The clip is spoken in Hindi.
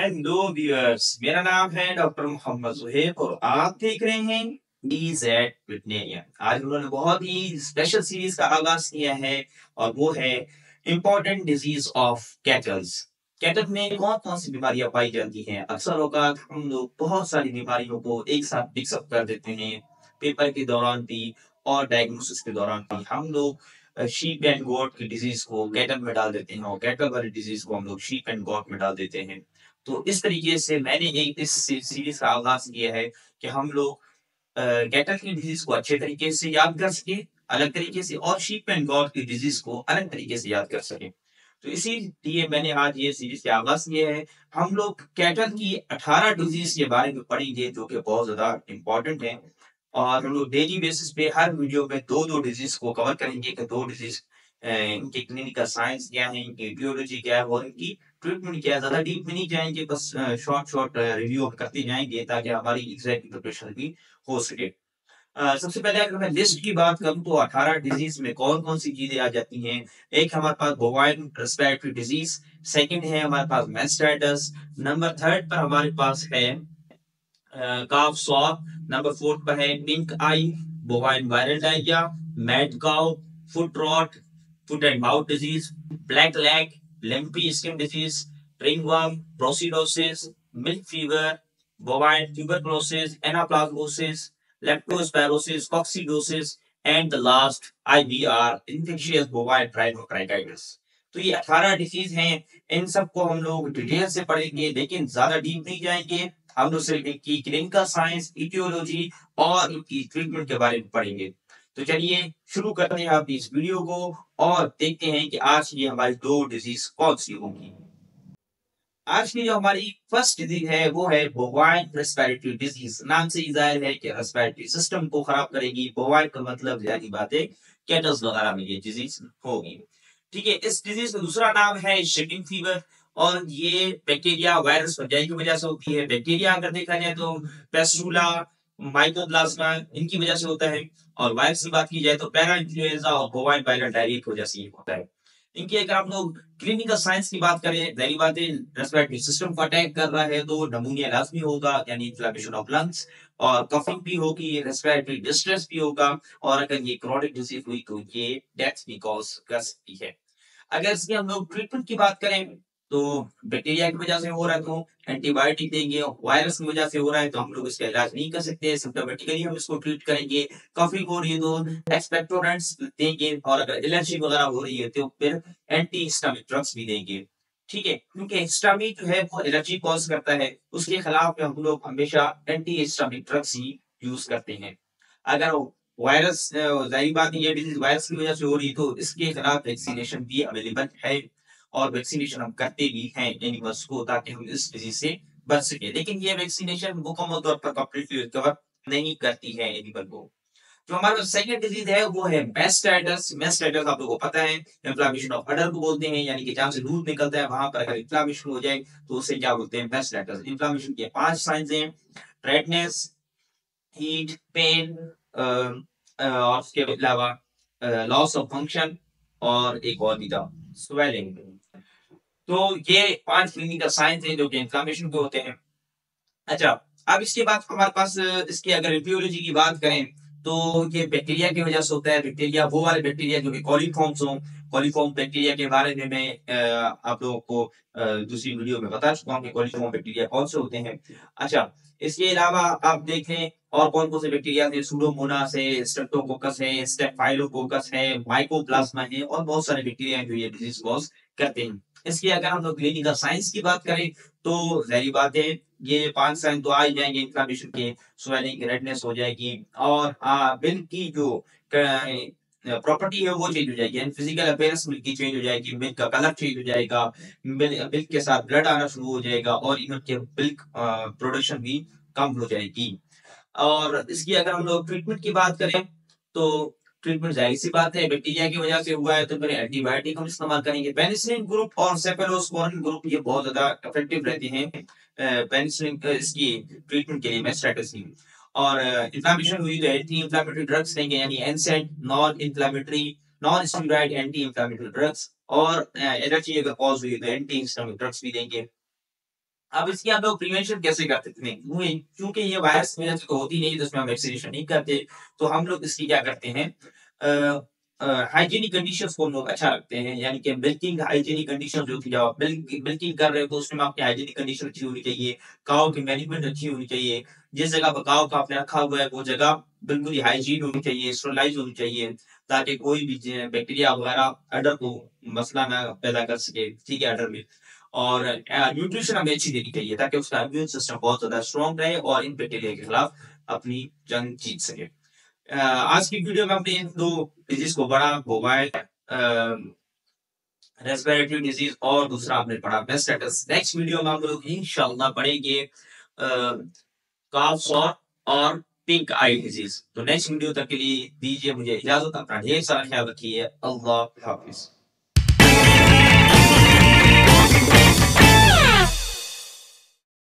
हेलो व्यूअर्स, मेरा नाम है डॉक्टर मोहम्मद सुहेब और आप देख रहे हैं DZ वेटनेरियन। आज उन्होंने बहुत ही स्पेशल सीरीज का आगाज किया है और वो है important disease of kettles. Cattle में कौन कौन सी बीमारियां पाई जाती हैं? अक्सर औकात हम लोग बहुत सारी बीमारियों को एक साथ मिक्सअप कर देते हैं। पेपर के दौरान भी और डायग्नोसिस के दौरान भी हम लोग शीप एंड गोट की डिजीज को कैटल में डाल देते हैं और कैटल वाली डिजीज को हम लोग शीप एंड गोट में डाल देते हैं। तो इस तरीके से मैंने एक इस सीरीज का आगाज किया है कि हम लोग कैटल की डिजीज को अच्छे तरीके से याद कर सके, अलग तरीके से, और शीप एंड गॉट की डिजीज को अलग तरीके से याद कर सके। तो इसीलिए मैंने आज ये सीरीज का आगाज किया है। हम लोग कैटल की 18 डिजीज के बारे में पढ़ेंगे जो कि बहुत ज्यादा इंपॉर्टेंट है और हम लोग डेली बेसिस पे हर वीडियो में दो दो डिजीज को कवर करेंगे कि दो डिजीज इनकी क्लिनिकल साइंस क्या है, इनकी etiology क्या है और इनकी ट्रीटमेंट क्या है। ज्यादा डीप में नहीं जाएंगे, बस शॉर्ट शॉर्ट रिव्यू करते जाएंगे ताकि हमारी एग्जैक्ट प्रिपरेशन भी हो सके। सबसे पहले अगर मैं लिस्ट की बात करूं तो 18 डिजीज में कौन कौन सी चीजें आ जाती हैं। एक हमारे पास बोवाइन रेस्पिरेटरी डिजीज, सेकंड है हमारे पास मैस्टाइटिस, नंबर थर्ड पर हमारे पास है काफ स्वाब, नंबर फोर्थ पर है pink eye, bovine viral diarrhoea, mad cow, foot rot, foot and mouth disease, black leg, lumpy skin disease, ringworm, brucellosis, milk fever, bovine tuberculosis, anaplasmosis, leptospirosis, coccidiosis and the last IBR, infectious bovine rhinotracheitis. तो ये 18 डिजीज हैं। इन सबको हम लोग डिटेल से पढ़ेंगे लेकिन ज्यादा डीप नहीं जाएंगे। हम लोग सिर्फ इनकी क्लिनिकल साइंस, इटियोलॉजी और इनकी ट्रीटमेंट के बारे में पढ़ेंगे। तो चलिए शुरू करते हैं अपनी इस वीडियो को और देखते हैं कि आज की हमारी दो डिजीज कौन सी होंगी। आज की जो हमारी फर्स्ट डिजीज है वो है बोवाइन रेस्पिरेटरी डिजीज। नाम से ही जाहिर है कि रेस्पिरेटरी सिस्टम को खराब करेगी। बोवाइन का मतलब जारी बात है कैटल्स वगैरह में ये डिजीज होगी। ठीक है, इस डिजीज का दूसरा नाम है शिपिंग फीवर और ये बैक्टीरिया वायरस फंजाई की वजह से होती है। बैक्टीरिया अगर देखा जाए तो पेस्टुला, माइकोप्लाज्मा इनकी वजह से होता है और वायरस की बात की जाए तो पैरा इन्फ्लुएंजा और बोवाइन वायरल डायरिया की वजह से ये होता है। इनकी अगर हम लोग क्लिनिकल साइंस की बात करें, पहली बात है रेस्पिरेटरी सिस्टम को अटैक कर रहा है तो नमूनिया लाजमी होगा, यानी इन्फ्लेमेशन ऑफ लंग्स, और कफिंग भी होगी, रेस्पिरेटरी डिस्ट्रेस भी होगा, और अगर ये क्रोनिक डिजीज हुई तो ये डेथ भी कॉज कर सकती है। अगर इसकी हम लोग ट्रीटमेंट की बात करें तो बैक्टीरिया की वजह से हो रहा है तो एंटीबायोटिक देंगे, वायरस की वजह से हो रहा है तो हम लोग इसका इलाज नहीं कर सकते, सिम्टोमेटिकली हम इसको ट्रीट करेंगे। कफिंग हो रही है तो एक्सपेक्टोरेंट्स देंगे और अगर एलर्जी वगैरह हो रही है तो फिर एंटी हिस्टामिक ड्रग्स भी देंगे। ठीक है, क्योंकि हिस्टामिन जो है वो एलर्जी कॉज करता है, उसके खिलाफ हम लोग हमेशा एंटी हिस्टामिक ड्रग्स ही यूज करते हैं। अगर वायरस, जाहिर बात है ये डिजीज वायरस की वजह से हो रही है तो इसके खिलाफ वैक्सीनेशन भी अवेलेबल है और वैक्सीनेशन हम करते भी हैं एनिमल्स को ताकि हम इस डिजीज से बच सके। लेकिन ये वैक्सीनेशन मुकम्मल तौर पर कंप्लीटली रिकवर नहीं करती है एनिमल को। जो हमारा सेकंड डिजीज है वो है मेस्टाइटिस। मेस्टाइटिस आप लोगों को पता है इन्फ्लेमेशन ऑफ अडर को बोलते हैं, यानी कि जहां से दूध निकलता है वहां पर अगर इन्फ्लेमेशन हो जाए तो उसे क्या बोलते हैं? मेस्टाइटिस। इन्फ्लेमेशन के 5 साइंस हैं: रेडनेस, हीट, पेन, और उसके अलावा लॉस ऑफ फंक्शन, और एक और भी था, स्वेलिंग। तो ये 5 क्लिनिकल साइंस हैं जो कि इन्फ्लेमेशन के होते हैं। अच्छा, अब इसके बाद हमारे पास इसकी अगर एपियोलॉजी की बात करें तो ये बैक्टीरिया की वजह से होता है। बैक्टीरिया वो वाले बैक्टीरिया जो कि कॉलीफॉर्म्स हों। कॉलीफॉर्म बैक्टीरिया के बारे में मैं आप लोगों को दूसरी वीडियो में बता चुका हूँ कि कॉलीफॉर्म बैक्टीरिया कौन से होते हैं। अच्छा, इसके अलावा आप देखें और कौन कौन से बैक्टीरिया है, सुडोमोनास है, स्ट्रेप्टोकोकस है, स्टेफाइलोकोकस है, माइकोप्लाज्मा है और बहुत सारे बैक्टीरिया हैं जो ये डिजीज कॉज करते हैं। इसकी अगर हम लोग क्लिनिकल साइंस की बात करें तो जाहिर बात है ये 5 साइन तो आ ही जाएंगे इन्फ्लेमेशन के। स्वेलिंग, रेडनेस हो जाएगी और मिल्क की जो प्रॉपर्टी है वो चेंज हो जाएगी, यानी फिजिकल अपीयरेंस मिल्क की चेंज हो जाएगी, मिल्क का कलर चेंज हो जाएगा, मिल्क के साथ ब्लड आना शुरू हो जाएगा और इवन के मिल्क प्रोडक्शन भी कम हो जाएगी। और इसकी अगर हम लोग ट्रीटमेंट की बात करें तो ट्रीटमेंट जाहिर सी बात है बैक्टीरिया की वजह से हुआ है तो फिर एंटीबायोटिक हम इस्तेमाल करेंगे। पेनिसिलिन ग्रुप और सेफेलोस्पोरिन ग्रुप ये बहुत ज्यादा इफेक्टिव रहते हैं पेनिसिलिन इसकी ट्रीटमेंट के लिए, मेस्टाइटिस की। और इन्फ्लेमेशन हुई तो एंटी इन्फ्लेमेटरी ड्रग्स देंगे, यानी एनसेड, non inflammatory, non steroid anti inflammatory drugs, और एलर्जी अगर कॉज हुई तो एंटी हिस्टामिक ड्रग्स भी देंगे। अब इसकी आप लोग प्रिवेंशन कैसे करते थे? क्योंकि ये वायरस की वजह से तो होती नहीं, तो इसमें हम वैक्सीनेशन नहीं करते, तो हम लोग इसकी क्या करते हैं, हाइजीनिक कंडीशंस को हम लोग अच्छा रखते हैं, यानी कि मिल्किंग हाइजीनिक कंडीशन जो थी, जब आप मिल्किंग कर रहे हो तो उसमें आपकी हाइजीनिक कंडीशन अच्छी होनी चाहिए, काऊ की मैनेजमेंट अच्छी होनी चाहिए, जिस जगह पर काऊ का आपने रखा हुआ है वो जगह बिल्कुल ही हाइजीन होनी चाहिए, स्टरलाइज होनी चाहिए, ताकि कोई भी बैक्टीरिया वगैरह अडर को मसला ना पैदा कर सके, ठीक है, अडर में। और न्यूट्रिशन हमें अच्छी देनी चाहिए ताकि उसका इम्यून सिस्टम बहुत ज्यादा स्ट्रॉन्ग रहे और इन बैक्टीरिया के खिलाफ अपनी जंग जीत सके। आज की वीडियो में हमने इन दो डिजीज को पढ़ा, मोबाइल रेस्पिरेटरी डिजीज, और दूसरा आपने पढ़ा मेस्टाइटिस। नेक्स्ट वीडियो में हम लोग इंशाल्लाह पढ़ेंगे काफ सॉर और पिंक आई डिजीज। तो नेक्स्ट वीडियो तक के लिए दीजिए मुझे इजाजत, अपना ढेर सारा ख्याल रखिए, अल्लाह हाफिज।